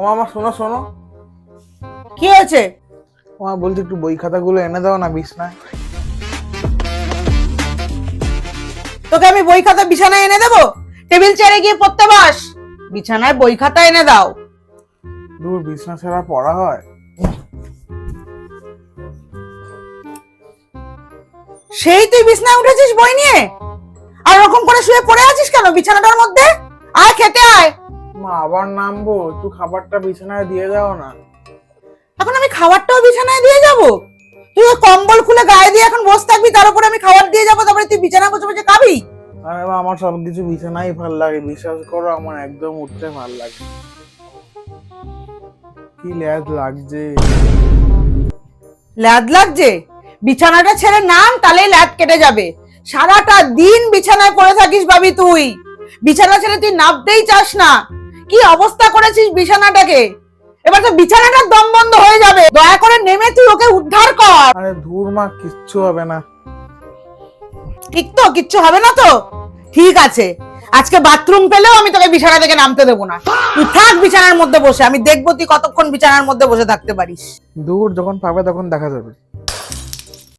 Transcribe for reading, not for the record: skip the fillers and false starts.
মামা শোনো শোনো, কি হয়েছে? মামা বলছি একটু বই খাতাগুলো এনে দাও না বিছনায়। তোকে আমি বই খাতা বিছানায় এনে দেবো? টেবিল চেয়ারে গিয়ে পড়তে বস, বিছানায় বই খাতা এনে দাও। দূর, বিছনা ছাড়া পড়া হয়? সেই তুই বিছনায় উঠেছিস বই নিয়ে, আর ওরকম করে শুয়ে পড়ে আছিস কেন বিছানাটার মধ্যে? আয় খেতে আয়। মা আবার নামবো, একটু খাবারটা বিছানায় দিয়ে দাও না। এখন আমি খাবারটাও বিছানায় দিয়ে যাব? তুই ওই কম্বল খুলে গায়ে দিয়ে এখন বসে থাকবি, তার উপরে আমি খাবার দিয়ে যাবো, তারপরে তুই বিছানায় বসে বসে খাবি? আরে মা, আমার সবকিছু বিছানায় ভাল লাগে, বিশ্বাস করো, আমার একদম উঠতে ভাল লাগে। কি ল্যাদ লাগছে। ল্যাদ লাগছে? বিছানাটা ছেড়ে নাম, তাহলে ল্যাদ কেটে যাবে। সারাটা দিন বিছানায় পড়ে থাকিস ভাবি তুই, বিছানা ছেড়ে তুই নামতেই চাস না। কি অবস্থা করেছিস বিছানাটাকে, এবার তো বিছানাটার দম বন্ধ হয়ে যাবে। দয়া করে নেমে তুই ওকে উদ্ধার কর। আরে ধুর মা, কিচ্ছু হবে না। ঠিক তো? কিচ্ছু হবে না তো? ঠিক আছে, আজকে বাথরুম পেলেও আমি তোকে বিছানা থেকে নামতে দেবো না। তুই থাক বিছানার মধ্যে বসে, আমি দেখবো তুই কতক্ষণ বিছানার মধ্যে বসে থাকতে পারিস। দূর, যখন পাবে তখন দেখা যাবে।